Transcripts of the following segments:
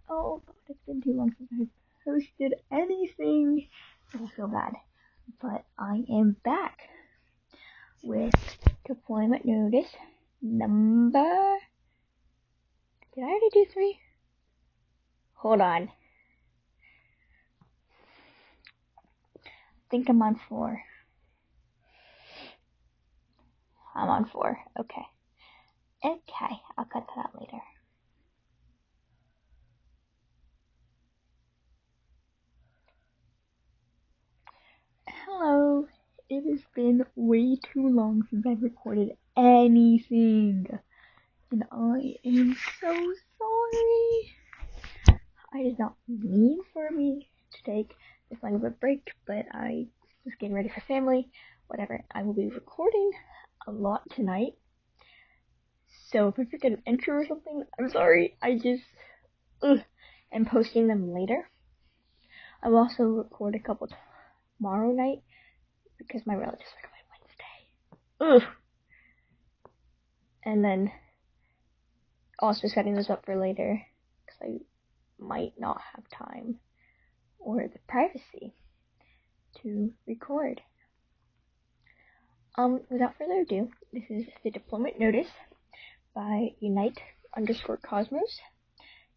Oh god, it's been too long since I've posted anything. I feel bad. But I am back with deployment notice number... Did I already do 3? Hold on. I think I'm on 4. I'm on 4. Okay. I'll cut that out later. Hello. It has been way too long since I've recorded anything. And I am so sorry. I did not mean for me to take this long of a break, but I was getting ready for family. Whatever. I will be recording a lot tonight. So if I forget an intro or something, I'm sorry. I just am posting them later. I will also record a couple tomorrow night because my relatives are coming Wednesday. And then also setting this up for later because I might not have time or the privacy to record. Without further ado, this is the deployment notice by Unite_Cosmos,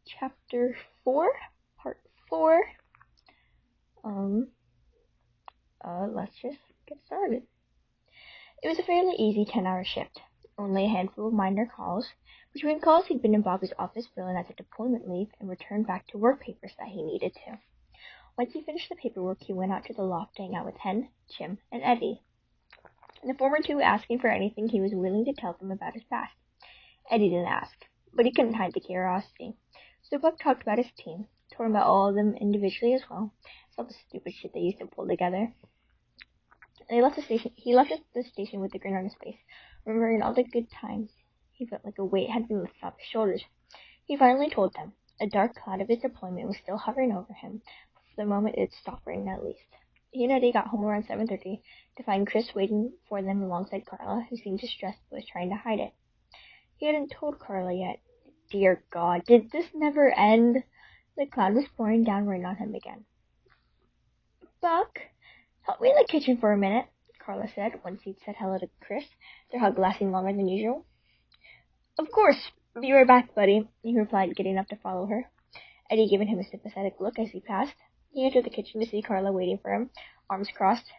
Chapter 4, Part 4. Let's just get started. It was a fairly easy 10-hour shift. Only a handful of minor calls. Between calls, he'd been in Bobby's office filling out the deployment leave and returned back to work papers that he needed to. Once he finished the paperwork, he went out to the loft to hang out with Hen, Jim, and Eddie. The former two asking for anything he was willing to tell them about his past. Eddie didn't ask, but he couldn't hide the curiosity. So Buck talked about his team, told him about all of them individually as well, all the stupid shit they used to pull together. And he left the station with a grin on his face, remembering all the good times. He felt like a weight had been lifted off his shoulders. He finally told them. A dark cloud of his deployment was still hovering over him. For the moment it had stopped raining at least. He and Eddie got home around 7:30 to find Chris waiting for them alongside Carla, who seemed distressed but was trying to hide it. He hadn't told Carla yet. Dear God, did this never end? The cloud was pouring down rain on him again. Buck, help me in the kitchen for a minute, Carla said, once he'd said hello to Chris, their hug lasting longer than usual. Of course. Be right back, buddy, he replied, getting up to follow her. Eddie giving him a sympathetic look as he passed. He entered the kitchen to see Carla waiting for him, arms crossed.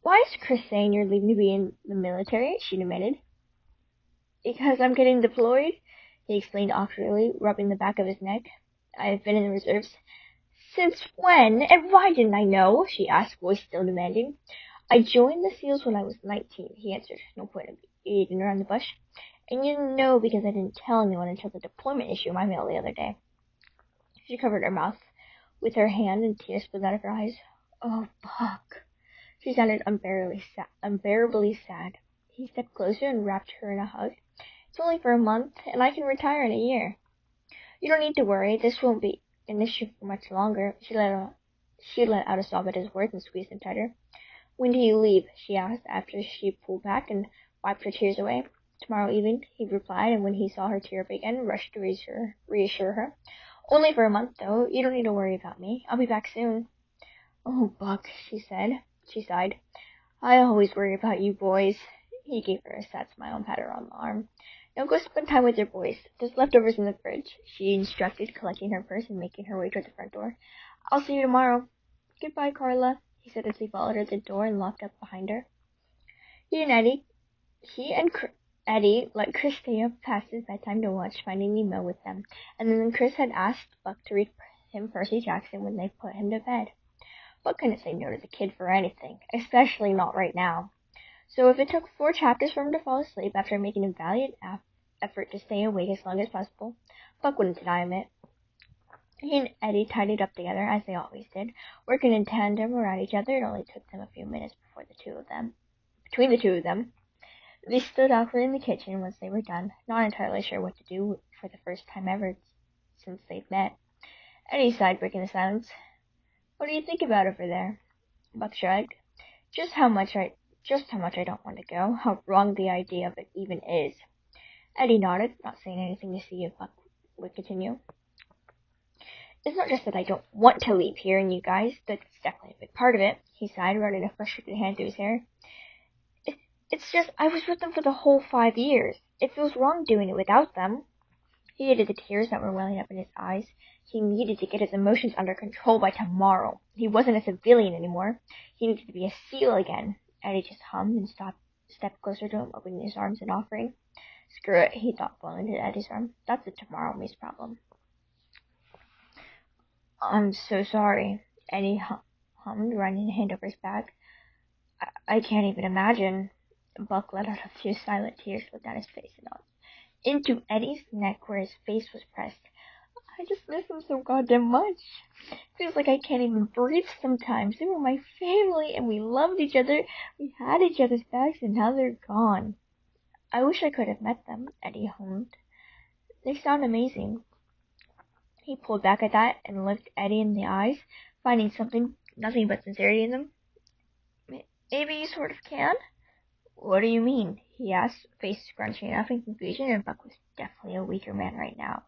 Why is Chris saying you're leaving to be in the military? She demanded. Because I'm getting deployed, he explained awkwardly, rubbing the back of his neck. I've been in the reserves. Since when? And why didn't I know? She asked, voice still demanding. I joined the SEALs when I was 19, he answered. No point of beating around the bush. And you didn't know because I didn't tell anyone until the deployment issue in my mail the other day. She covered her mouth with her hand and tears spilled out of her eyes. Oh, Buck. She sounded unbearably sad. He stepped closer and wrapped her in a hug. It's only for a month, and I can retire in a year. You don't need to worry. This won't be an issue for much longer. She let out a sob at his words and squeezed him tighter. When do you leave? She asked after she pulled back and wiped her tears away. Tomorrow evening, he replied, and when he saw her tear up again, rushed to reassure her. Only for a month, though. You don't need to worry about me. I'll be back soon. Oh, Buck, she said. She sighed. I always worry about you boys. He gave her a sad smile and patted her on the arm. Now go spend time with your boys. There's leftovers in the fridge, she instructed, collecting her purse and making her way toward the front door. I'll see you tomorrow. Goodbye, Carla, he said as he followed her to the door and locked up behind her. He and Eddie let Chris stay up past his bedtime to watch Finding Nemo with them, and then Chris had asked Buck to read him Percy Jackson when they put him to bed. Buck couldn't say no to the kid for anything, especially not right now. So if it took 4 chapters for him to fall asleep after making a valiant effort to stay awake as long as possible, Buck wouldn't deny him it. He and Eddie tidied up together, as they always did, working in tandem around each other. It only took them a few minutes between the two of them. They stood awkwardly in the kitchen once they were done, not entirely sure what to do for the first time ever since they'd met. Eddie sighed, breaking the silence. What do you think about over there? Buck shrugged. Just how much I don't want to go, how wrong the idea of it even is. Eddie nodded, not saying anything to see if Buck would continue. It's not just that I don't want to leave here and you guys, that's definitely a big part of it, he sighed, running a frustrated hand through his hair. It's just, I was with them for the whole 5 years. It feels wrong doing it without them. He hated the tears that were welling up in his eyes. He needed to get his emotions under control by tomorrow. He wasn't a civilian anymore. He needed to be a SEAL again. Eddie just hummed and stepped closer to him, opening his arms and offering. Screw it, he thought, falling into Eddie's arm. That's a tomorrow me's problem. I'm so sorry, Eddie hummed, running a hand over his back. I can't even imagine. Buck let out a few silent tears, looked at his face, and nodded into Eddie's neck where his face was pressed. I just miss him so goddamn much. Feels like I can't even breathe sometimes. They were my family, and we loved each other. We had each other's backs, and now they're gone. I wish I could have met them, Eddie hummed. They sound amazing. He pulled back at that and looked Eddie in the eyes, finding nothing but sincerity in them. Maybe you sort of can? What do you mean? He asked, face scrunching up in confusion, and Buck was definitely a weaker man right now,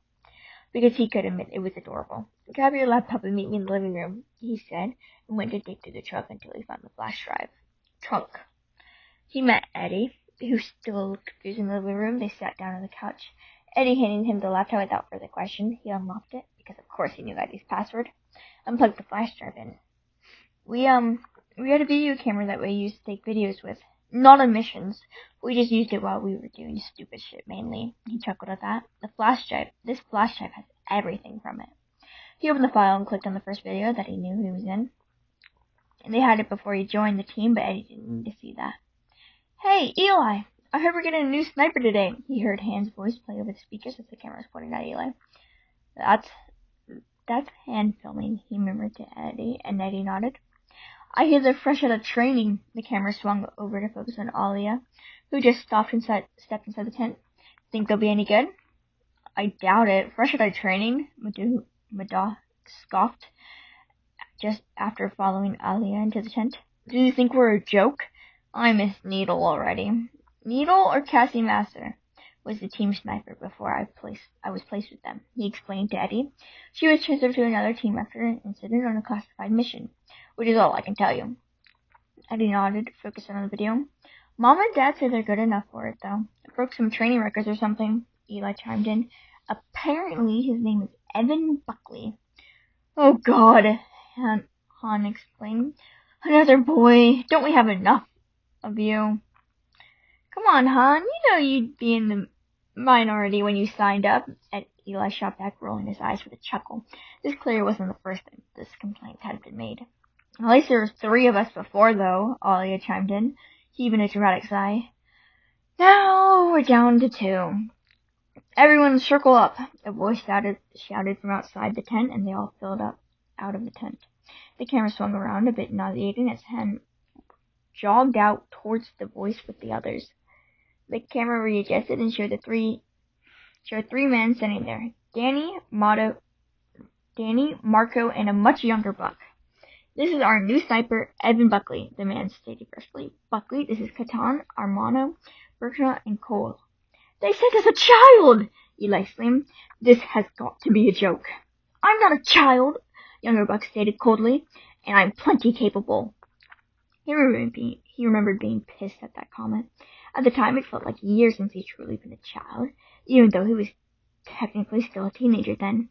because he could admit it was adorable. Grab your laptop and meet me in the living room, he said, and went to dig through the trunk until he found the flash drive. Trunk. He met Eddie, who still looked confused in the living room. They sat down on the couch. Eddie handed him the laptop without further question. He unlocked it, because of course he knew Eddie's password, and plugged the flash drive in. We had a video camera that we used to take videos with. Not on missions. We just used it while we were doing stupid shit mainly. He chuckled at that. This flash drive has everything from it. He opened the file and clicked on the first video that he knew he was in. And they had it before he joined the team, but Eddie didn't need to see that. Hey, Eli! I heard we're getting a new sniper today. He heard Han's voice play over the speakers as the camera was pointing at Eli. That's Han filming, he murmured to Eddie, and Eddie nodded. I hear they're fresh out of training. The camera swung over to focus on Alia, who just stepped inside the tent. Think they'll be any good? I doubt it. Fresh out of training? Madah scoffed, just after following Alia into the tent. Do you think we're a joke? I miss Needle already. Needle or Cassie Master was the team sniper before I was placed with them, he explained to Eddie. She was transferred to another team after an incident on a classified mission, which is all I can tell you. Eddie nodded, focusing on the video. Mom and Dad say they're good enough for it, though. It broke some training records or something, Eli chimed in. Apparently his name is Evan Buckley. Oh God, Han exclaimed. Another boy. Don't we have enough of you? Come on, Han. You know you'd be in the minority when you signed up. Eli shot back, rolling his eyes with a chuckle. This clearly wasn't the first time this complaint had been made. At least there were 3 of us before, though, Alia chimed in, heaving a dramatic sigh. Now we're down to 2. Everyone circle up, a voice shouted from outside the tent, and they all filled up out of the tent. The camera swung around, a bit nauseating, as Han jogged out towards the voice with the others. The camera readjusted and showed 3 men standing there. Danny, Marco, and a much younger Buck. This is our new sniper, Evan Buckley, the man stated briskly. Buckley, this is Catan, Armano, Bertrand, and Cole. They sent us a child! Eli exclaimed. This has got to be a joke. I'm not a child, younger Buck stated coldly, and I'm plenty capable. He remembered being pissed at that comment. At the time, it felt like years since he'd truly been a child, even though he was technically still a teenager then.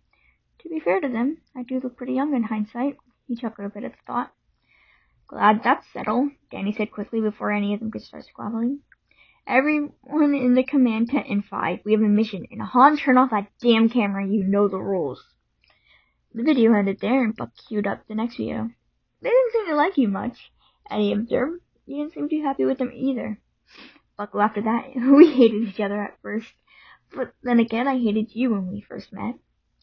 To be fair to them, I do look pretty young in hindsight. He chuckled a bit at the thought. Glad that's settled, Danny said quickly before any of them could start squabbling. Everyone in the command tent in 5. We have a mission, and Han, turn off that damn camera. You know the rules. The video ended there, and Buck queued up the next video. They didn't seem to like you much, Eddie observed. You didn't seem too happy with them either. Buck laughed at that. We hated each other at first, but then again I hated you when we first met.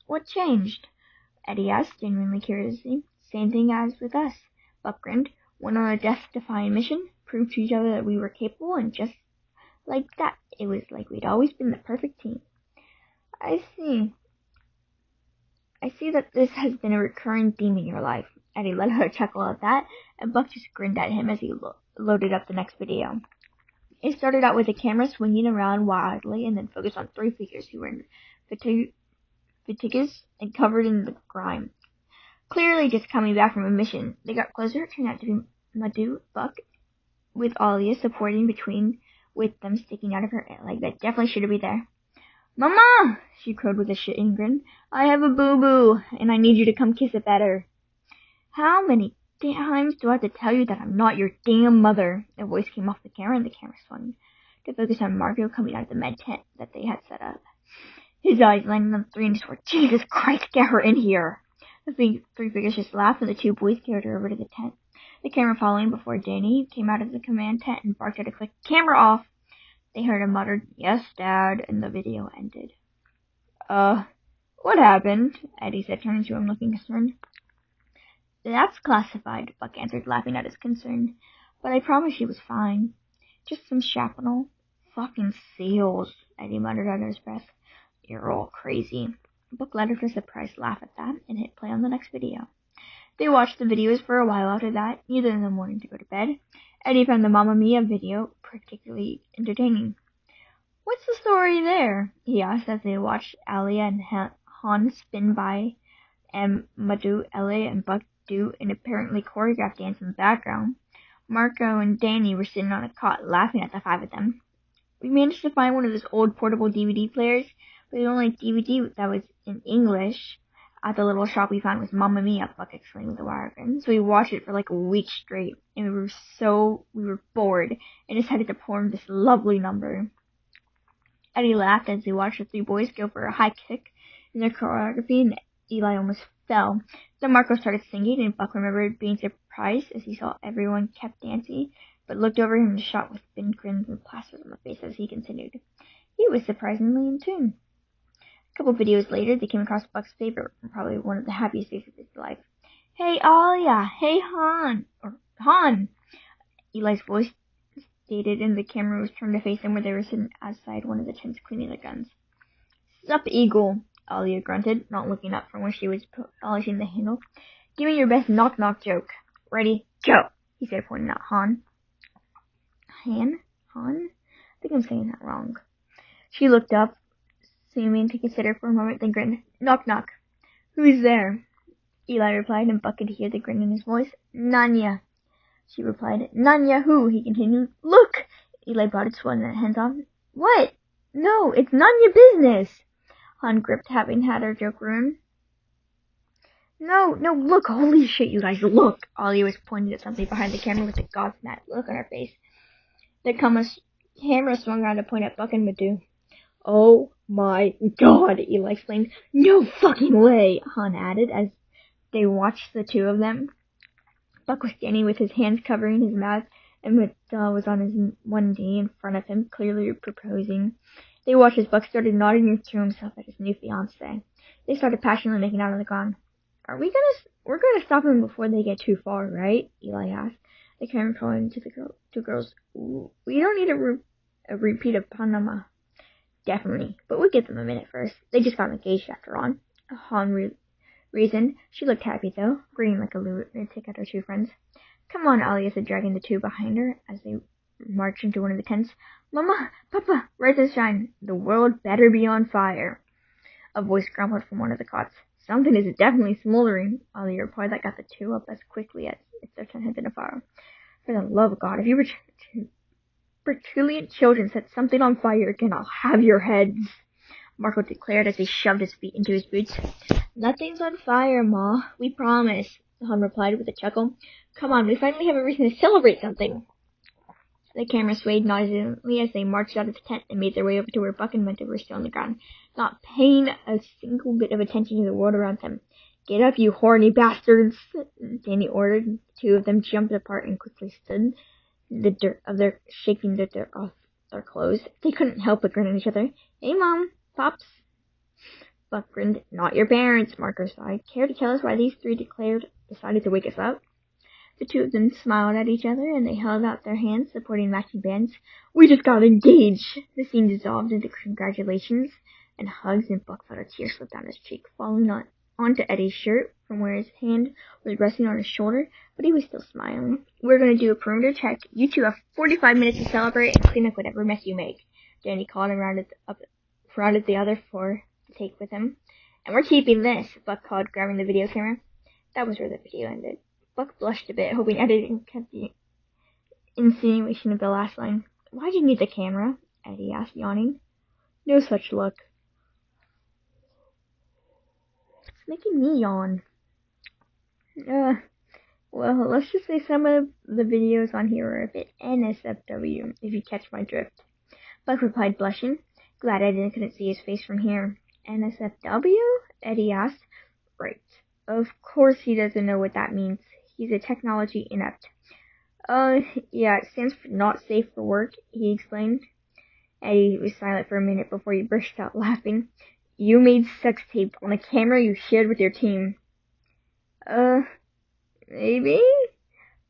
What changed? Eddie asked, genuinely curious. Same thing as with us. Buck grinned. Went on a death-defying mission, proved to each other that we were capable, and just like that, it was like we'd always been the perfect team. I see that this has been a recurring theme in your life. Eddie let out a chuckle at that, and Buck just grinned at him as he loaded up the next video. It started out with the camera swinging around wildly and then focused on 3 figures who were in spitticus and covered in the grime. Clearly just coming back from a mission. They got closer. It turned out to be Madhu, Buck, with Alia supporting with them sticking out of her leg. That definitely should be there. Mama! She crowed with a shitting grin. I have a boo-boo, and I need you to come kiss it better. How many times do I have to tell you that I'm not your damn mother? A voice came off the camera, and the camera swung to focus on Marco coming out of the med tent that they had set up. His eyes landed on the three and swore, Jesus Christ, get her in here! The three figures just laughed, and the two boys carried her over to the tent. The camera following before Danny came out of the command tent and barked at a click, camera off! They heard a muttered, yes, Dad, and the video ended. What happened? Eddie said, turning to him looking concerned. That's classified, Buck answered, laughing at his concern. But I promise she was fine. Just some shrapnel. Fucking seals, Eddie muttered under his breath. You're all crazy. Buck let her surprised laugh at that and hit play on the next video. They watched the videos for a while after that, neither in the morning to go to bed. Eddie found the Mamma Mia video particularly entertaining. What's the story there? He asked as they watched Alia and Han spin by and Madhu, Ellie, and Buck do an apparently choreographed dance in the background. Marco and Danny were sitting on a cot laughing at the five of them. We managed to find one of those old portable DVD players, but the only DVD that was in English at the little shop we found was Mamma Mia, Buck explained with a wire grin. So we watched it for like a week straight, and we were bored and decided to perform this lovely number. Eddie laughed as he watched the three boys go for a high kick in their choreography, and Eli almost fell. Then Marco started singing, and Buck remembered being surprised as he saw everyone kept dancing, but looked over him and shot with thin grins and plasters on the face as he continued. He was surprisingly in tune. A couple videos later, they came across Buck's favorite, probably one of the happiest days of his life. Hey, Alia! Hey, Han! Or, Han! Eli's voice stated, and the camera was turned to face them where they were sitting outside one of the tents cleaning their guns. Sup, Eagle! Alia grunted, not looking up from where she was polishing the handle. Give me your best knock-knock joke. Ready? Go! He said, pointing at Han. Han? I think I'm saying that wrong. She looked up, seeming to consider for a moment, then grinned. Knock, knock. Who's there? Eli replied, and Buck could hear the grin in his voice. Nanya. She replied. Nanya who? He continued. Look! Eli brought his one hands on. What? No, it's none your business. Han gripped, having had her joke ruined. No, look, holy shit, you guys, look! Alia was pointing at something behind the camera with a gobsmacked look on her face. The camera swung around to point at Buck and Madhu. Oh my god, Eli exclaimed. No fucking way, Han added as they watched the two of them. Buck was standing with his hands covering his mouth, and Madhu was on his one knee in front of him, clearly proposing. They watched as Buck started nodding to himself at his new fiancée. They started passionately making out on the ground. We're gonna stop them before they get too far, right? Eli asked. The camera pointed to the two girls. We don't need a repeat of Panama. Definitely, but we'll give them a minute first. They just got engaged after all. Han reasoned. She looked happy though, grinning like a lunatic at her two friends. Come on, Alia said, dragging the two behind her as they marched into one of the tents. Mama, Papa, rise and shine. The world better be on fire. A voice grumbled from one of the cots. Something is definitely smoldering, Alia replied. That got the two up as quickly as if their tent had been afire. For the love of God, if you Bertullian children set something on fire again, I'll have your heads, Marco declared as he shoved his feet into his boots. Nothing's on fire, Ma. We promise, Han replied with a chuckle. Come on, we finally have a reason to celebrate something. The camera swayed noisily as they marched out of the tent and made their way over to where Buck and Menta were still on the ground, not paying a single bit of attention to the world around them. Get up, you horny bastards, Danny ordered. Two of them jumped apart and quickly stood shaking the dirt off their clothes. They couldn't help but grin at each other. Hey, Mom, Pops. Buck grinned. Not your parents, Marco sighed. Care to tell us why these three decided to wake us up? The two of them smiled at each other, and they held out their hands, supporting matching bands. We just got engaged! The scene dissolved into congratulations and hugs, and Buck felt a tear slip down his cheek, falling onto Eddie's shirt from where his hand was resting on his shoulder, but he was still smiling. We're going to do a perimeter check. You two have 45 minutes to celebrate and clean up whatever mess you make. Danny called and rounded the other four to take with him. And we're keeping this, Buck called, grabbing the video camera. That was where the video ended. Buck blushed a bit, hoping Eddie didn't catch the insinuation of the last line. Why'd you need the camera? Eddie asked, yawning. No such luck. It's making me yawn. Well, let's just say some of the videos on here are a bit NSFW, if you catch my drift. Buck replied, blushing. Glad Eddie couldn't see his face from here. NSFW? Eddie asked. Right. Of course he doesn't know what that means. He's a technology inept. Yeah, it stands for not safe for work, he explained. Eddie was silent for a minute before he burst out laughing. You made sex tape on a camera you shared with your team. Maybe?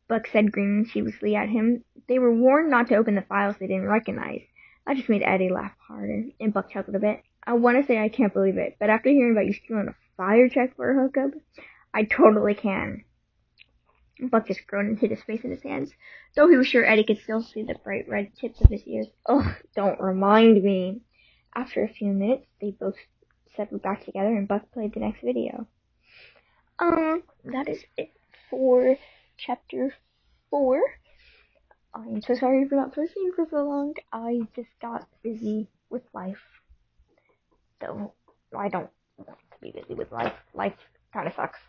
Buck said, grinning sheepishly at him. They were warned not to open the files they didn't recognize. That just made Eddie laugh harder, and Buck chuckled a bit. I want to say I can't believe it, but after hearing about you stealing a fire check for a hookup, I totally can. Buck just groaned and hid his face in his hands, though he was sure Eddie could still see the bright red tips of his ears. Ugh, don't remind me. After a few minutes, they both settled back together, and Buck played the next video. That is it for chapter 4. I'm so sorry for not posting for so long. I just got busy with life. Though I don't want to be busy with life. Life kind of sucks.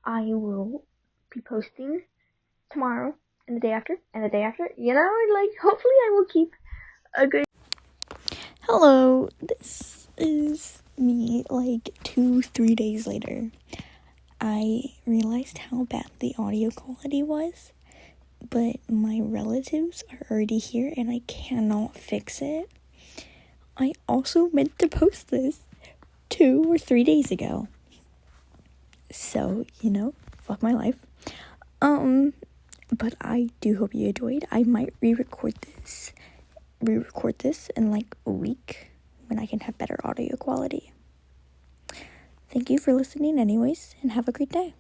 I will be posting tomorrow and the day after and the day after. You know, hopefully I will keep a good... Hello, this is me 2-3 days later. I realized how bad the audio quality was, but my relatives are already here and I cannot fix it. I also meant to post this 2 or 3 days ago. So, fuck my life. But I do hope you enjoyed. I might re-record this in a week when I can have better audio quality. Thank you for listening anyways, and have a great day.